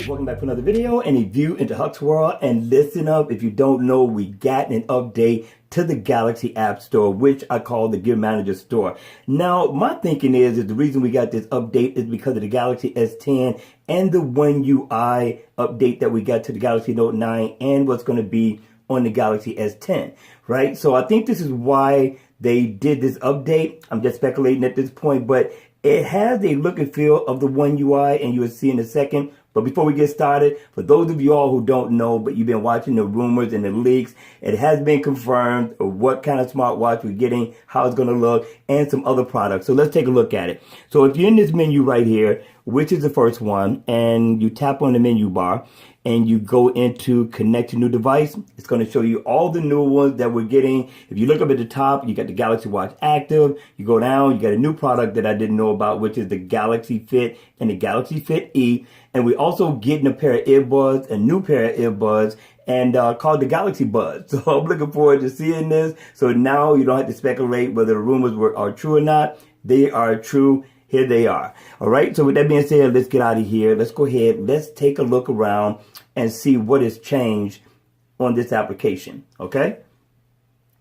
Welcome back to another video and a view into Huck's World. And listen up, if you don't know, we got an update to the Galaxy App Store, which I call the Gear Manager Store. Now, my thinking is the reason we got this update is because of the Galaxy S10 and the One UI update that we got to the Galaxy Note 9 and what's going to be on the Galaxy S10, right? So I think this is why they did this update. I'm just speculating at this point, but it has a look and feel of the One UI, and you will see in a second. But before we get started, for those of you all who don't know, but you've been watching the rumors and the leaks, it has been confirmed what kind of smartwatch we're getting, how it's going to look, and some other products. So let's take a look at it. So if you're in this menu right here, which is the first one, and you tap on the menu bar, and you go into connect to new device, it's going to show you all the new ones that we're getting. If you look up at the top, you got the Galaxy Watch Active. You go down, you got a new product that I didn't know about, which is the Galaxy Fit and the Galaxy Fit E. And we also getting a pair of earbuds, a new pair of earbuds, and called the Galaxy Buds. So I'm looking forward to seeing this. So now you don't have to speculate whether the rumors are true or not. They are true. Here they are. All right. So with that being said, let's get out of here. Let's go ahead. Let's take a look around and see what has changed on this application. Okay.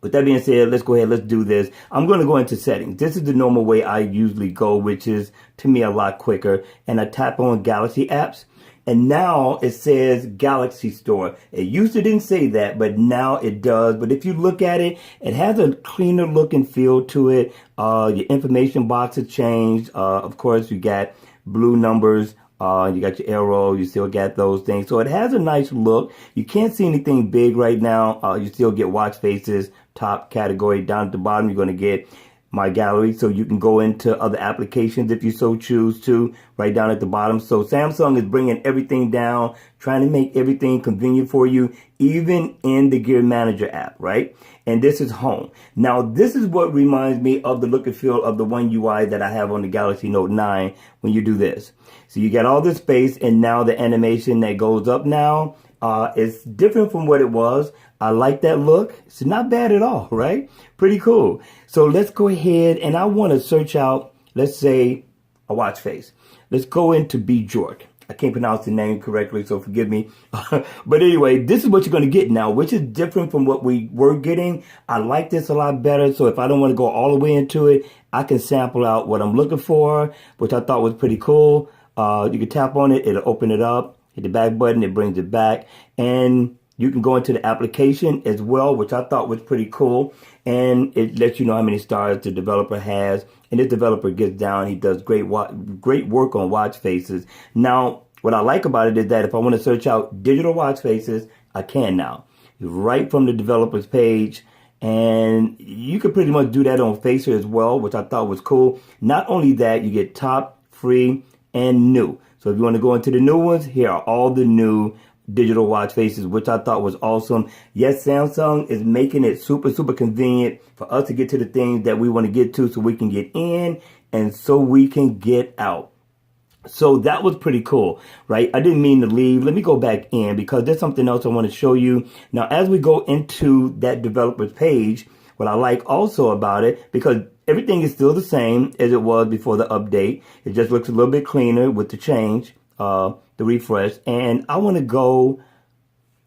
With that being said, let's go ahead. Let's do this. I'm going to go into settings. This is the normal way I usually go, which is to me a lot quicker. And I tap on Galaxy apps. And now it says Galaxy Store. It used to didn't say that, but now it does. But if you look at it, it has a cleaner look and feel to it. Your information box has changed. Of course, you got blue numbers. You got your arrow. You still got those things. So it has a nice look. You can't see anything big right now. You still get watch faces, top category. Down at the bottom, you're going to get my gallery, so you can go into other applications if you so choose to, right down at the bottom. So Samsung is bringing everything down, trying to make everything convenient for you, even in the Gear Manager app, right? And this is home. Now, this is what reminds me of the look and feel of the One UI that I have on the Galaxy Note 9 when you do this. So you got all this space, and now the animation that goes up now is different from what it was. I like that look. It's not bad at all, right? Pretty cool. So let's go ahead, and I want to search out, let's say, a watch face. Let's go into Bjork. I can't pronounce the name correctly, so forgive me. But anyway, this is what you're going to get now, which is different from what we were getting. I like this a lot better. So if I don't want to go all the way into it, I can sample out what I'm looking for, which I thought was pretty cool. You can tap on it. It'll open it up. Hit the back button. It brings it back. And you can go into the application as well, which I thought was pretty cool. And it lets you know how many stars the developer has. And this developer gets down. He does great work on watch faces. Now, what I like about it is that if I want to search out digital watch faces, I can now. Right from the developer's page. And you can pretty much do that on Facer as well, which I thought was cool. Not only that, you get top, free, and new. So if you want to go into the new ones, here are all the new digital watch faces, which I thought was awesome. Yes, Samsung is making it super, super convenient for us to get to the things that we want to get to so we can get in and so we can get out. So that was pretty cool, right? I didn't mean to leave. Let me go back in because there's something else I want to show you. Now, as we go into that developer's page, what I like also about it, because everything is still the same as it was before the update. It just looks a little bit cleaner with the change, the refresh. And I want to go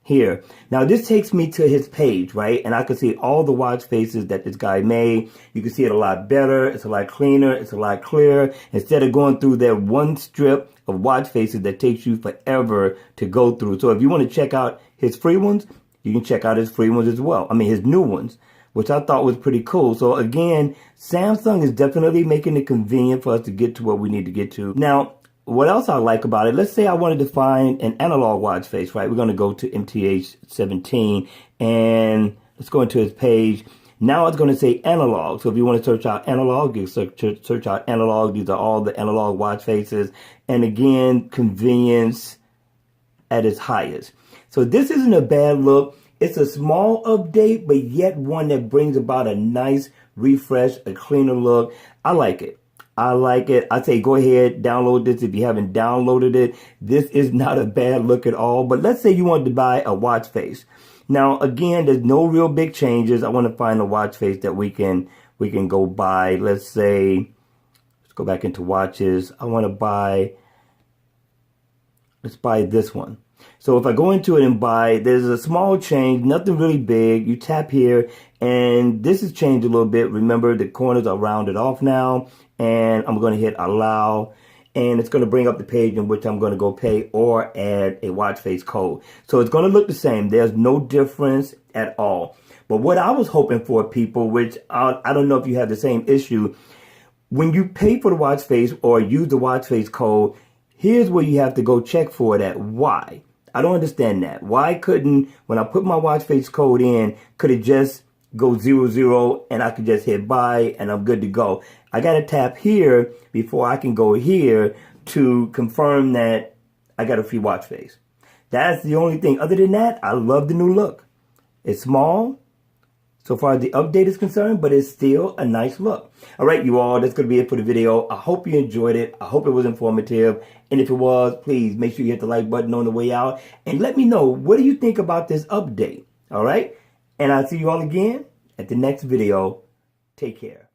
here. Now, this takes me to his page, right? And I can see all the watch faces that this guy made. You can see it a lot better. It's a lot cleaner. It's a lot clearer. Instead of going through that one strip of watch faces that takes you forever to go through. So if you want to check out his free ones, you can check out his free ones as well. I mean, his new ones, which I thought was pretty cool. So again, Samsung is definitely making it convenient for us to get to what we need to get to. Now, what else I like about it, let's say I wanted to find an analog watch face, right? We're going to go to MTH17 and let's go into his page. Now it's going to say analog. So if you want to search out analog, you search out analog. These are all the analog watch faces. And again, convenience at its highest. So this isn't a bad look. It's a small update, but yet one that brings about a nice refresh, a cleaner look. I like it. I like it. I say go ahead, download this if you haven't downloaded it. This is not a bad look at all. But let's say you want to buy a watch face. Now, again, there's no real big changes. I want to find a watch face that we can go buy. Let's say, let's go back into watches. I want to buy let's buy this one. So if I go into it and buy, there's a small change, nothing really big. You tap here and this has changed a little bit. Remember, the corners are rounded off now, and I'm going to hit allow, and it's going to bring up the page in which I'm going to go pay or add a watch face code. So it's going to look the same. There's no difference at all. But what I was hoping for, people, which I don't know if you have the same issue, when you pay for the watch face or use the watch face code, here's where you have to go check for it at. Why? I don't understand that. Why couldn't, when I put my watch face code in, could it just go 00 and I could just hit buy and I'm good to go? I got to tap here before I can go here to confirm that I got a free watch face. That's the only thing. Other than that, I love the new look. It's small so far as the update is concerned, but it's still a nice look. All right, you all, that's going to be it for the video. I hope you enjoyed it. I hope it was informative. And if it was, please make sure you hit the like button on the way out. And let me know, what do you think about this update? All right? And I'll see you all again at the next video. Take care.